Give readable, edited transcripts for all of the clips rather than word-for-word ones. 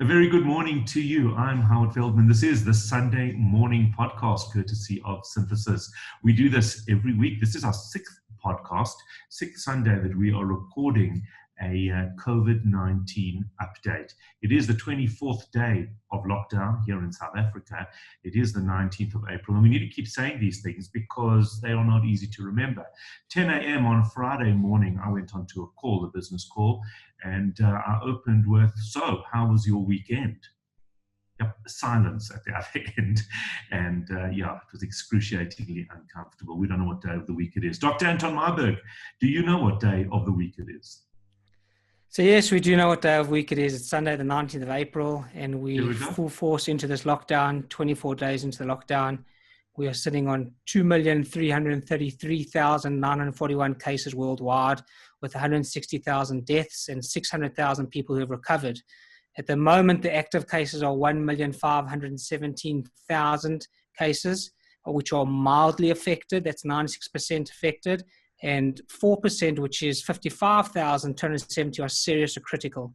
A very good morning to you. I'm Howard Feldman. This is the Sunday morning podcast, courtesy of Synthesis. We do this every week. This is our sixth podcast, sixth Sunday that we are recording a COVID-19 update. It is the 24th day of lockdown here in South Africa. It is the 19th of April, and we need to keep saying these things because they are not easy to remember. 10 a.m. on Friday morning, I went onto a call, a business call, and I opened with, "So, how was your weekend?" Yep, silence at the other end. And it was excruciatingly uncomfortable. We don't know what day of the week it is. Dr. Anton Meyberg, do you know what day of the week it is? So yes, we do know what day of week it is. It's Sunday, the 19th of April, and we're full force into this lockdown, 24 days into the lockdown. We are sitting on 2,333,941 cases worldwide, with 160,000 deaths and 600,000 people who have recovered. At the moment, the active cases are 1,517,000 cases, which are mildly affected. That's 96% affected. And 4%, which is 55,270, are serious or critical.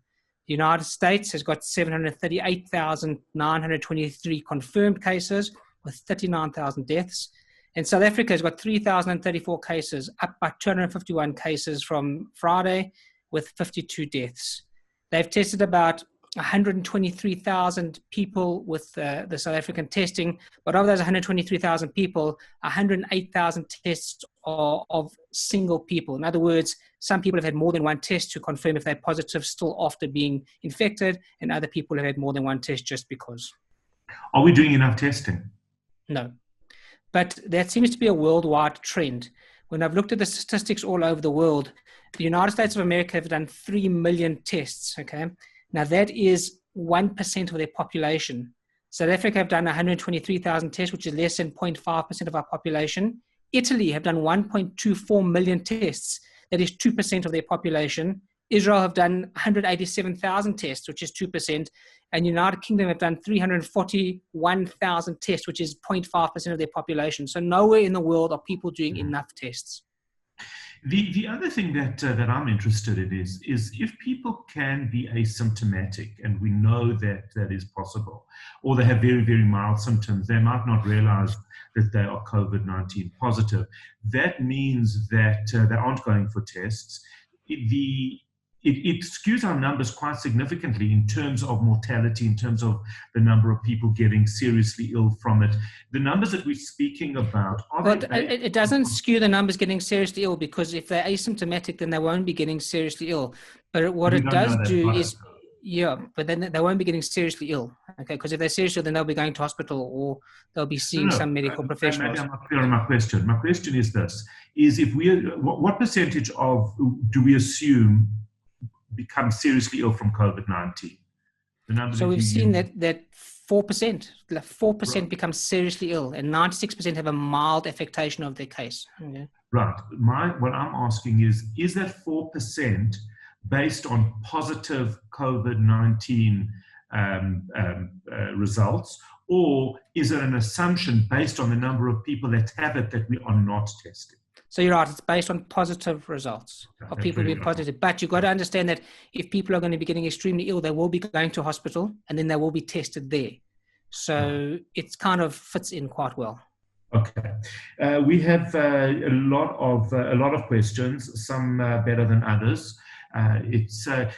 The United States has got 738,923 confirmed cases with 39,000 deaths. And South Africa has got 3,034 cases, up by 251 cases from Friday with 52 deaths. They've tested about 123,000 people with the South African testing, but of those 123,000 people, 108,000 tests are of single people. In other words, some people have had more than one test to confirm if they're positive still after being infected, and other people have had more than one test just because. Are we doing enough testing? No. But that seems to be a worldwide trend. When I've looked at the statistics all over the world, the United States of America have done 3 million tests, okay? Now, that is 1% of their population. South Africa have done 123,000 tests, which is less than 0.5% of our population. Italy have done 1.24 million tests. That is 2% of their population. Israel have done 187,000 tests, which is 2%. And United Kingdom have done 341,000 tests, which is 0.5% of their population. So nowhere in the world are people doing enough tests. The other thing that I'm interested in is if people can be asymptomatic, and we know that that is possible, or they have very, very mild symptoms, they might not realize that they are COVID-19 positive. That means that they aren't going for tests. It skews our numbers quite significantly in terms of mortality, in terms of the number of people getting seriously ill from it. The numbers that we're speaking about it doesn't skew the numbers getting seriously ill, because if they're asymptomatic, then they won't be getting seriously ill. But what it does do is, but then they won't be getting seriously ill. Okay, because if they're seriously ill, then they'll be going to hospital or they'll be seeing some medical professionals. Maybe I'm not clear on my question. My question is this: what percentage do we assume become seriously ill from COVID-19? So we've seen that 4% right. Become seriously ill, and 96% have a mild affectation of their case. Okay. Right. What I'm asking is that 4% based on positive COVID-19 results, or is it an assumption based on the number of people that have it that we are not testing? So you're right, it's based on positive results of people being positive. But you've got to understand that if people are going to be getting extremely ill, they will be going to hospital and then they will be tested there. So it kind of fits in quite well. Okay. We have a lot of questions, some better than others.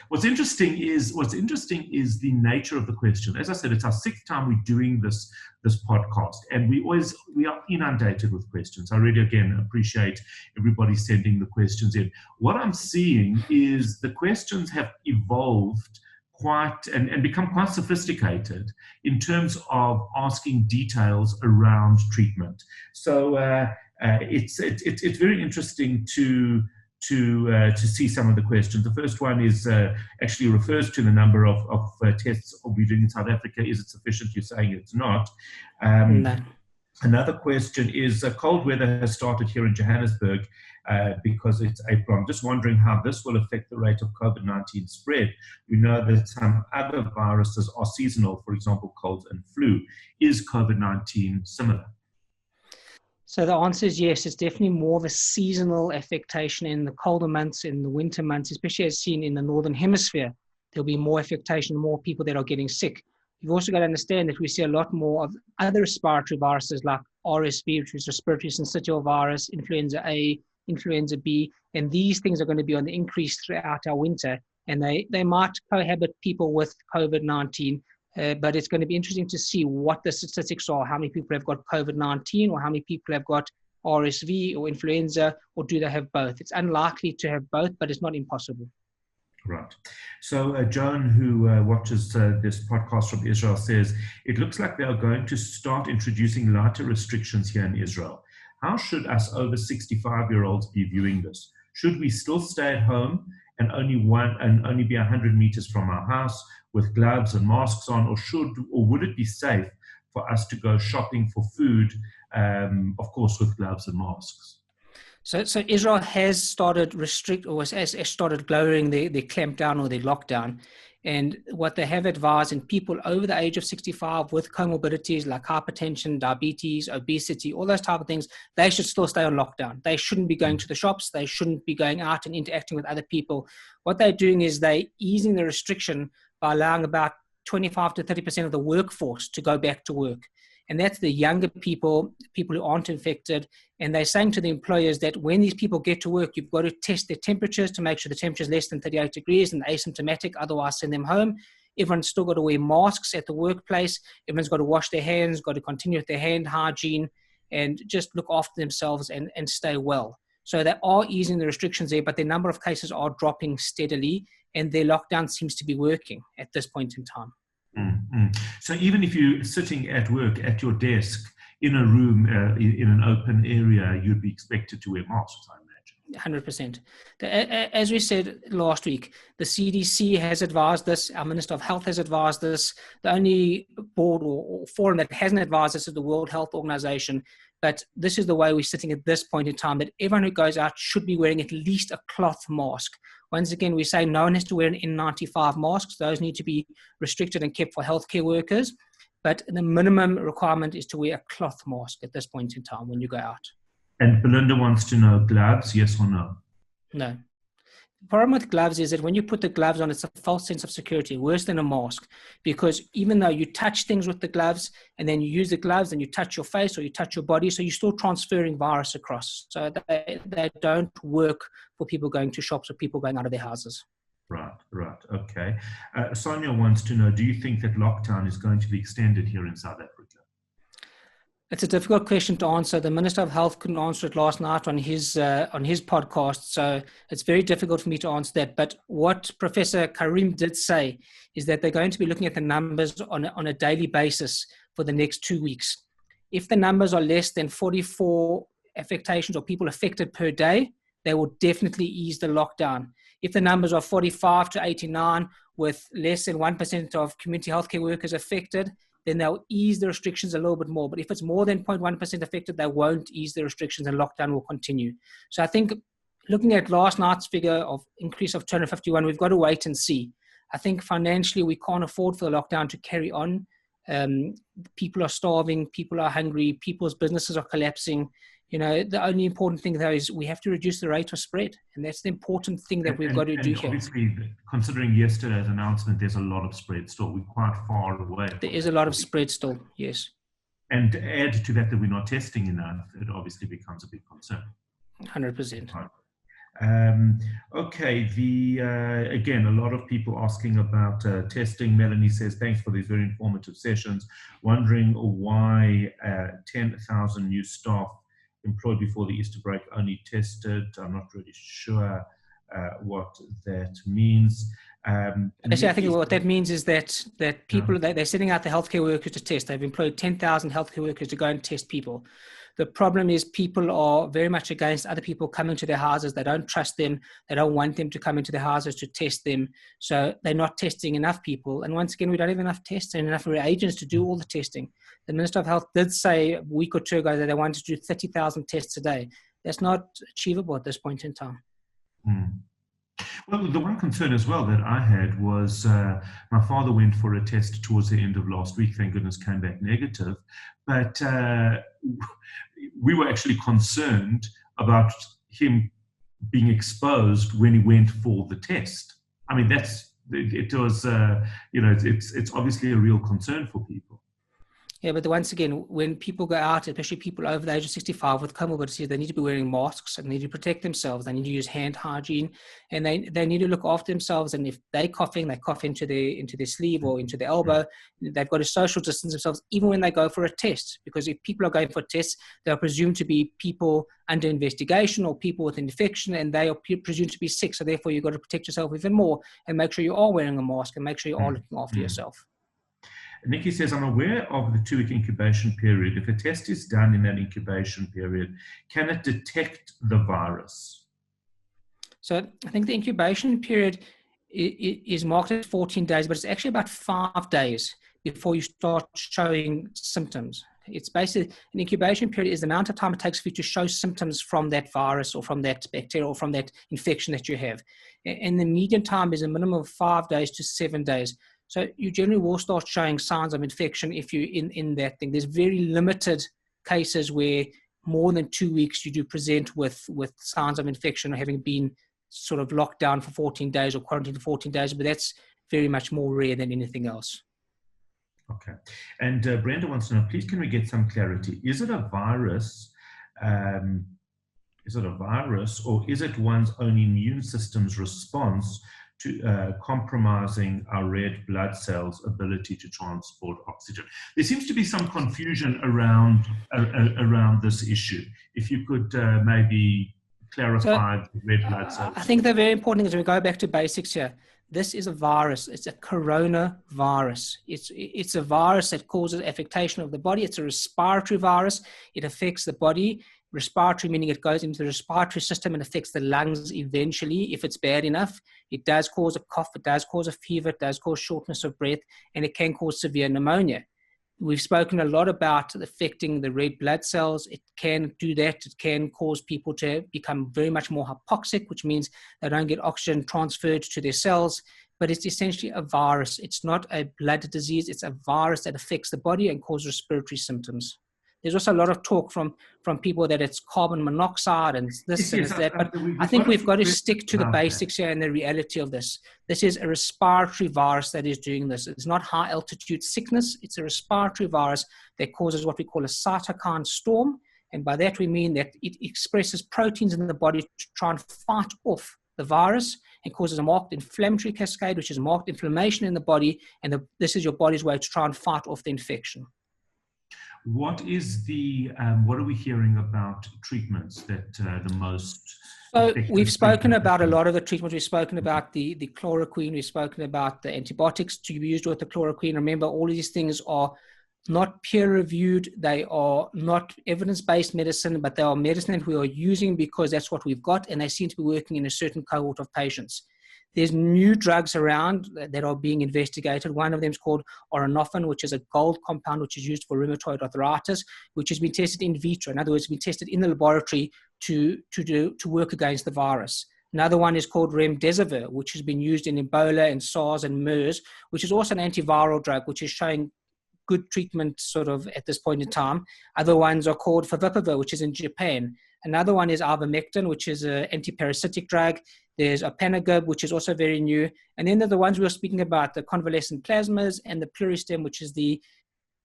What's interesting is the nature of the question. As I said, it's our sixth time we're doing this podcast, and we are inundated with questions. I really again appreciate everybody sending the questions in. What I'm seeing is the questions have evolved quite and become quite sophisticated in terms of asking details around treatment. So it's very interesting to see some of the questions. The first one is actually refers to the number of tests we're doing in South Africa. Is it sufficient? You're saying it's not. No. Another question is cold weather has started here in Johannesburg because it's April. I'm just wondering how this will affect the rate of COVID-19 spread. We know that some other viruses are seasonal, for example, colds and flu. Is COVID-19 similar? So the answer is yes. It's definitely more of a seasonal affectation in the colder months, in the winter months, especially as seen in the Northern Hemisphere. there'll be more affectation, more people that are getting sick. You've also got to understand that we see a lot more of other respiratory viruses like RSV, which is respiratory syncytial virus, influenza A, influenza B, and these things are going to be on the increase throughout our winter, and they might cohabit people with COVID-19, but it's going to be interesting to see what the statistics are, how many people have got COVID-19 or how many people have got RSV or influenza, or do they have both? It's unlikely to have both, but it's not impossible. Right. So Joan, who watches this podcast from Israel, says, it looks like they are going to start introducing lighter restrictions here in Israel. How should us over 65-year-olds be viewing this? Should we still stay at home and only be 100 meters from our house with gloves and masks on, or would it be safe for us to go shopping for food, of course, with gloves and masks? So Israel has started has started lowering the clampdown or the lockdown. And what they have advised in people over the age of 65 with comorbidities like hypertension, diabetes, obesity, all those type of things, they should still stay on lockdown. They shouldn't be going to the shops. They shouldn't be going out and interacting with other people. What they're doing is they easing the restriction by allowing about 25 to 30% of the workforce to go back to work. And that's the younger people who aren't infected. And they're saying to the employers that when these people get to work, you've got to test their temperatures to make sure the temperature is less than 38 degrees and asymptomatic, otherwise send them home. Everyone's still got to wear masks at the workplace. Everyone's got to wash their hands, got to continue with their hand hygiene, and just look after themselves and stay well. So they are easing the restrictions there, but the number of cases are dropping steadily, and their lockdown seems to be working at this point in time. So even if you're sitting at work at your desk in a room in an open area, you'd be expected to wear masks, I imagine. 100%. As we said last week, the CDC has advised this. Our Minister of Health has advised this. The only board or forum that hasn't advised this is the World Health Organization. But this is the way we're sitting at this point in time, that everyone who goes out should be wearing at least a cloth mask. Once again, we say no one has to wear an N95 masks. Those need to be restricted and kept for healthcare workers. But the minimum requirement is to wear a cloth mask at this point in time when you go out. And Belinda wants to know, gloves, yes or no? No. The problem with gloves is that when you put the gloves on, it's a false sense of security, worse than a mask, because even though you touch things with the gloves and then you use the gloves and you touch your face or you touch your body, so you're still transferring virus across. So they don't work for people going to shops or people going out of their houses. Right. Okay. Sonia wants to know, do you think that lockdown is going to be extended here in South Africa? It's a difficult question to answer. The Minister of Health couldn't answer it last night on his podcast, so it's very difficult for me to answer that. But what Professor Karim did say is that they're going to be looking at the numbers on a daily basis for the next 2 weeks. If the numbers are less than 44 affectations or people affected per day, they will definitely ease the lockdown. If the numbers are 45 to 89 with less than 1% of community healthcare workers affected, then they'll ease the restrictions a little bit more. But if it's more than 0.1% affected, they won't ease the restrictions and lockdown will continue. So I think looking at last night's figure of increase of 251, we've got to wait and see. I think financially we can't afford for the lockdown to carry on. People are starving, people are hungry, people's businesses are collapsing. You know, the only important thing though is we have to reduce the rate of spread. And that's the important thing that we've got to do here. Obviously, considering yesterday's announcement, there's a lot of spread still. We're quite far away. There is a lot of spread still, yes. And to add to that we're not testing enough, it obviously becomes a big concern. 100%. Okay, again, a lot of people asking about testing. Melanie says, thanks for these very informative sessions. Wondering why 10,000 new staff employed before the Easter break only tested. I'm not really sure what that means. Actually, I think what that means is that people, they're sending out the healthcare workers to test. They've employed 10,000 healthcare workers to go and test people. The problem is people are very much against other people coming to their houses. They don't trust them. They don't want them to come into their houses to test them. So they're not testing enough people. And once again, we don't have enough tests and enough reagents to do all the testing. The Minister of Health did say a week or two ago that they wanted to do 30,000 tests a day. That's not achievable at this point in time. Well, the one concern as well that I had was my father went for a test towards the end of last week. Thank goodness came back negative. But we were actually concerned about him being exposed when he went for the test. I mean, that's it was, it's obviously a real concern for people. Yeah, but once again, when people go out, especially people over the age of 65 with comorbidities, they need to be wearing masks and they need to protect themselves. They need to use hand hygiene, and they need to look after themselves. And if they're coughing, they cough into their sleeve or into their elbow. They've got to social distance themselves, even when they go for a test. Because if people are going for tests, they are presumed to be people under investigation or people with infection, and they are presumed to be sick. So therefore, you've got to protect yourself even more and make sure you are wearing a mask and make sure you are looking after yourself. Nikki says, I'm aware of the 2-week incubation period. If a test is done in that incubation period, can it detect the virus? So I think the incubation period is marked as 14 days, but it's actually about 5 days before you start showing symptoms. It's basically, an incubation period is the amount of time it takes for you to show symptoms from that virus or from that bacteria or from that infection that you have. And the median time is a minimum of 5 days to 7 days. So you generally will start showing signs of infection if you're in that thing. There's very limited cases where more than 2 weeks you do present with signs of infection or having been sort of locked down for 14 days or quarantined for 14 days, but that's very much more rare than anything else. Okay. And Brenda wants to know, please can we get some clarity? Is it a virus? Or is it one's own immune system's response to compromising our red blood cells' ability to transport oxygen? There seems to be some confusion around this issue. If you could maybe clarify the red blood cells. I think the very important thing is we go back to basics here. This is a virus. It's a coronavirus. It's a virus that causes affectation of the body. It's a respiratory virus. It affects the body. Respiratory meaning it goes into the respiratory system and affects the lungs eventually if it's bad enough. It does cause a cough, it does cause a fever, it does cause shortness of breath, and it can cause severe pneumonia. We've spoken a lot about affecting the red blood cells. It can do that. It can cause people to become very much more hypoxic, which means they don't get oxygen transferred to their cells. But it's essentially a virus. It's not a blood disease. It's a virus that affects the body and causes respiratory symptoms. There's also a lot of talk from people that it's carbon monoxide and this and that, but I think we've got to stick to the basics here and the reality of this. This is a respiratory virus that is doing this. It's not high altitude sickness. It's a respiratory virus that causes what we call a cytokine storm. And by that we mean that it expresses proteins in the body to try and fight off the virus and causes a marked inflammatory cascade, which is marked inflammation in the body. And this is your body's way to try and fight off the infection. What is what are we hearing about treatments that the most? So we've spoken about a lot of the treatments. We've spoken about the chloroquine. We've spoken about the antibiotics to be used with the chloroquine. Remember, all of these things are not peer-reviewed. They are not evidence-based medicine, but they are medicine that we are using because that's what we've got, and they seem to be working in a certain cohort of patients. There's new drugs around that are being investigated. One of them is called auranofin, which is a gold compound which is used for rheumatoid arthritis, which has been tested in vitro. In other words, been tested in the laboratory to work against the virus. Another one is called remdesivir, which has been used in Ebola and SARS and MERS, which is also an antiviral drug, which is showing good treatment sort of at this point in time. Other ones are called favipiravir, which is in Japan. Another one is ivermectin, which is an antiparasitic drug. There's apanagib, which is also very new. And then there are the ones we were speaking about, the convalescent plasmas and the pluristem, which is the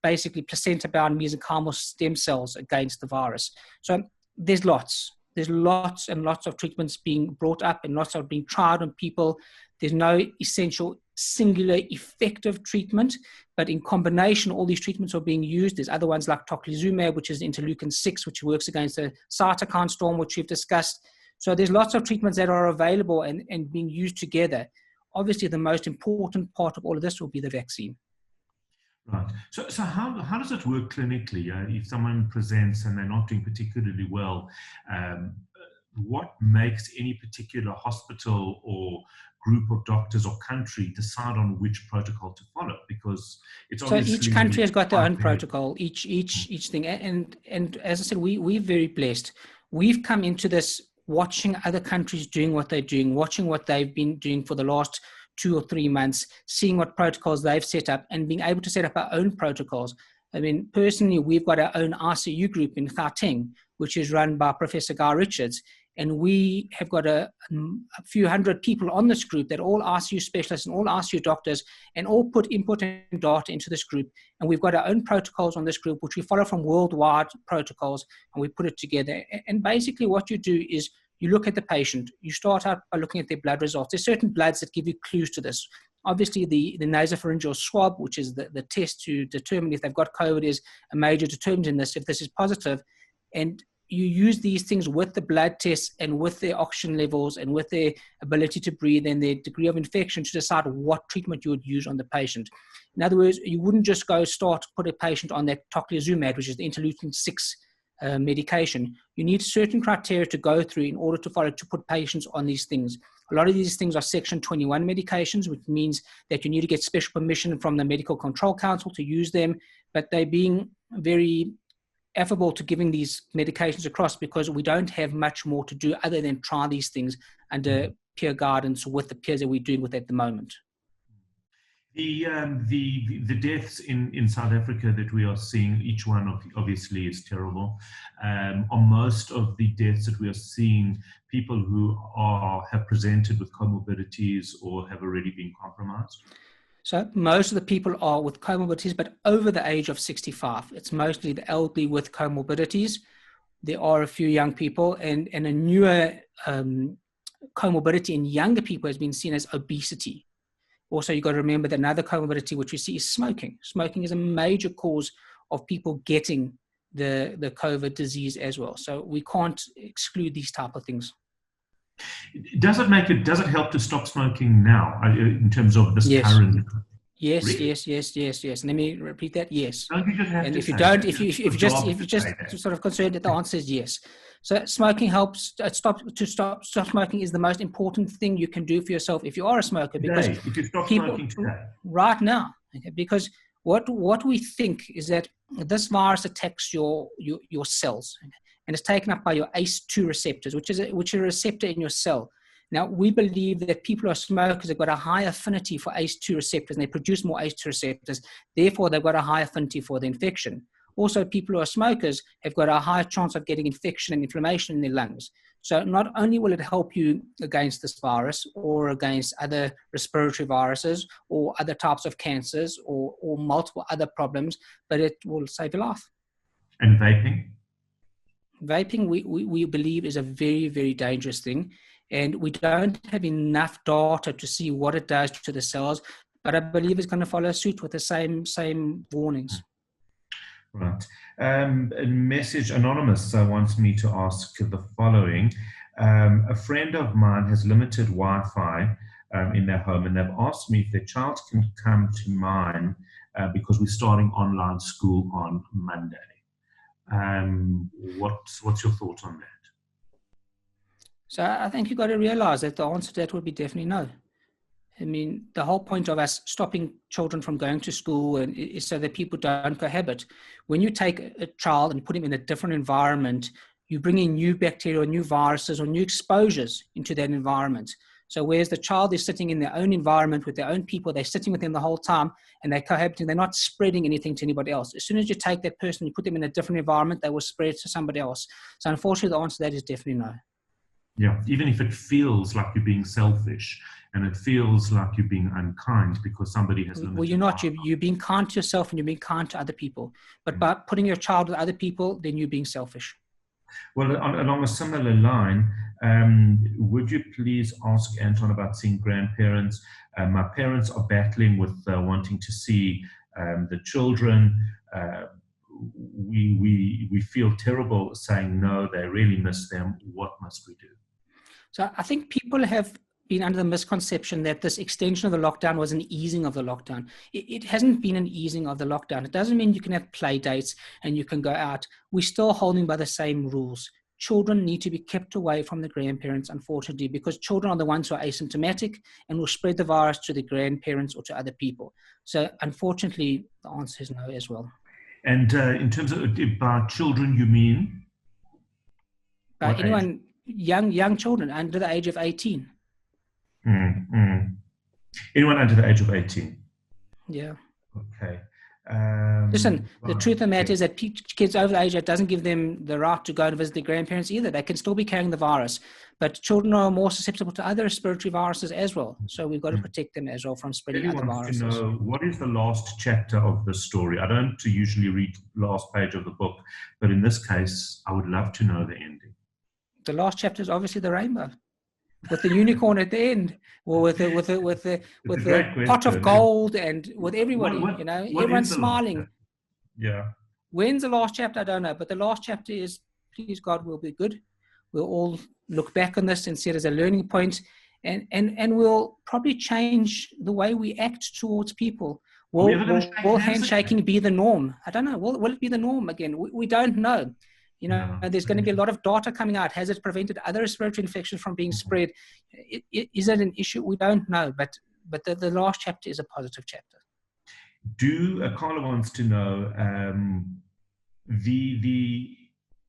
basically placenta-bound mesenchymal stem cells against the virus. So there's lots. There's lots and lots of treatments being brought up and lots of being tried on people. There's no essential singular effective treatment, but in combination, all these treatments are being used. There's other ones like tocilizumab, which is interleukin-6, which works against the cytokine storm, which we've discussed. So there's lots of treatments that are available and being used together. Obviously, the most important part of all of this will be the vaccine. Right. So how does it work clinically? If someone presents and they're not doing particularly well, what makes any particular hospital or group of doctors or country decide on which protocol to follow? Because it's obviously each country has got their own protocol, each thing. And as I said, we're very blessed. We've come into this watching other countries doing what they're doing, watching what they've been doing for the last 2 or 3 months, seeing what protocols they've set up and being able to set up our own protocols. I mean, personally, we've got our own ICU group in Gauteng, which is run by Professor Guy Richards. And we have got a few hundred people on this group that all ICU specialists and all ICU doctors, and all put input and data into this group. And we've got our own protocols on this group, which we follow from worldwide protocols, and we put it together. And basically what you do is you look at the patient. You start out by looking at their blood results. There's certain bloods that give you clues to this. Obviously, the nasopharyngeal swab, which is the test to determine if they've got COVID, is a major determinant in this, if this is positive. And you use these things with the blood tests and with their oxygen levels and with their ability to breathe and their degree of infection to decide what treatment you would use on the patient. In other words, you wouldn't just put a patient on that tocilizumab, which is the interleukin-6 medication. You need certain criteria to go through in order to put patients on these things. A lot of these things are Section 21 medications, which means that you need to get special permission from the Medical Control Council to use them, but they're being very affable to giving these medications across because we don't have much more to do other than try these things under peer guidance with the peers that we're doing with at the moment. The deaths in South Africa that we are seeing, each one obviously is terrible. Are most of the deaths that we are seeing people who have presented with comorbidities or have already been compromised? So most of the people are with comorbidities, but over the age of 65. It's mostly the elderly with comorbidities. There are a few young people, and a newer comorbidity in younger people has been seen as obesity. Also, you've got to remember that another comorbidity which we see is smoking. Smoking is a major cause of people getting the COVID disease as well. So we can't exclude these type of things. Does it help to stop smoking now in terms of this current? Yes, really? yes. Let me repeat that. Yes. Don't you just have if you just sort of concerned that the answer is yes. So smoking helps. Stop smoking is the most important thing you can do for yourself if you are a smoker. Because if you stop smoking today, right now, okay, because what we think is that this virus attacks your cells. Okay? And it's taken up by your ACE2 receptors, which is a receptor in your cell. Now, we believe that people who are smokers have got a high affinity for ACE2 receptors, and they produce more ACE2 receptors. Therefore, they've got a high affinity for the infection. Also, people who are smokers have got a higher chance of getting infection and inflammation in their lungs. So not only will it help you against this virus or against other respiratory viruses or other types of cancers or multiple other problems, but it will save your life. And vaping? Vaping, we believe, is a very, very dangerous thing. And we don't have enough data to see what it does to the cells, but I believe it's going to follow suit with the same warnings. Right. A message anonymous wants me to ask the following. A friend of mine has limited Wi-Fi in their home, and they've asked me if their child can come to mine because we're starting online school on Monday. What's your thought on that? So I think you've got to realize that the answer to that would be definitely no. I mean, the whole point of us stopping children from going to school is so that people don't cohabit. When you take a child and put him in a different environment, you bring in new bacteria or new viruses or new exposures into that environment. So whereas the child is sitting in their own environment with their own people, they're sitting with them the whole time and they're cohabiting, they're not spreading anything to anybody else. As soon as you take that person and you put them in a different environment, they will spread to somebody else. So unfortunately, the answer to that is definitely no. Yeah, even if it feels like you're being selfish and it feels like you're being unkind because somebody has limited. Well, you're not. You're being kind to yourself and you're being kind to other people. But by putting your child with other people, then you're being selfish. Well, along a similar line, would you please ask Anton about seeing grandparents? My parents are battling with wanting to see the children. We feel terrible saying no, they really miss them. What must we do? So I think people have been under the misconception that this extension of the lockdown was an easing of the lockdown. It hasn't been an easing of the lockdown. It doesn't mean you can have play dates and you can go out. We're still holding by the same rules. Children need to be kept away from the grandparents, unfortunately, because children are the ones who are asymptomatic and will spread the virus to the grandparents or to other people. So unfortunately, the answer is no as well. And in terms of by children, you mean? By anyone, young children under the age of 18. Anyone under the age of 18? Yeah. Okay. Listen, the truth of the matter is that kids over the age that doesn't give them the right to go and visit their grandparents either. They can still be carrying the virus, but children are more susceptible to other respiratory viruses as well. So we've got to protect them as well from spreading other viruses. To know, what is the last chapter of the story? I don't usually read the last page of the book, but in this case, I would love to know the ending. The last chapter is obviously the rainbow, with the unicorn at the end, or with the pot of gold, and with everybody, everyone's smiling. Yeah. When's the last chapter? I don't know, but the last chapter is, please God, will be good. We'll all look back on this and see it as a learning point, and we'll probably change the way we act towards people. Will handshaking be the norm? I don't know. Will it be the norm again? We don't know. There's going to be a lot of data coming out. Has it prevented other respiratory infections from being spread? Is it an issue? We don't know, but the last chapter is a positive chapter. Carla wants to know the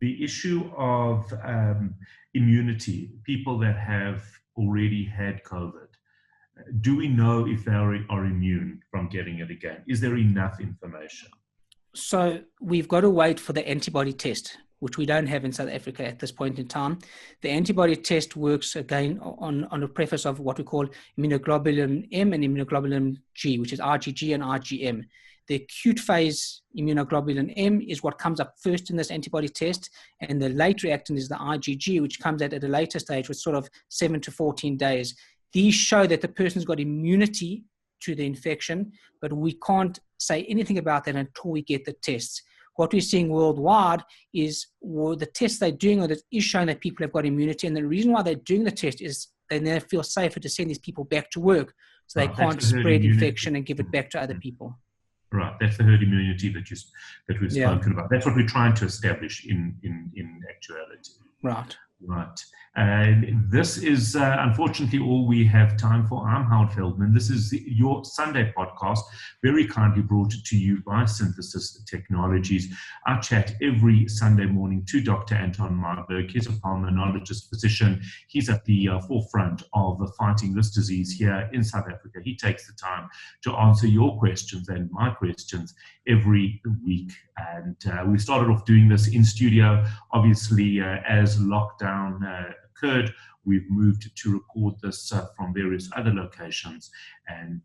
issue of immunity, people that have already had COVID. Do we know if they are immune from getting it again? Is there enough information? So we've got to wait for the antibody test, which we don't have in South Africa at this point in time. The antibody test works again on a preface of what we call immunoglobulin M and immunoglobulin G, which is IgG and IgM. The acute phase immunoglobulin M is what comes up first in this antibody test, and the late reactant is the IgG, which comes at a later stage with sort of 7 to 14 days. These show that the person's got immunity to the infection, but we can't say anything about that until we get the tests. What we're seeing worldwide is the tests they're doing is showing that people have got immunity, and the reason why they're doing the test is they now feel safer to send these people back to work, so they can't spread infection and give it back to other people. Right, that's the herd immunity that we've spoken about. That's what we're trying to establish in actuality. Right. Right. This is unfortunately all we have time for. I'm Howard Feldman. This is your Sunday podcast, very kindly brought to you by Synthesis Technologies. I chat every Sunday morning to Dr. Anton Meyberg. He's a pulmonologist physician. He's at the forefront of fighting this disease here in South Africa. He takes the time to answer your questions and my questions every week. And we started off doing this in studio. Obviously, as lockdown occurred, we've moved to record this from various other locations, and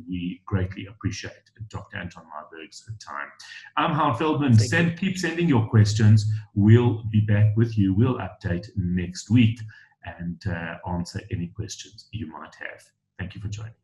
we greatly appreciate Dr. Anton Meyberg's time. I'm Howard Feldman. Keep sending your questions. We'll be back with you. We'll update next week and answer any questions you might have. Thank you for joining.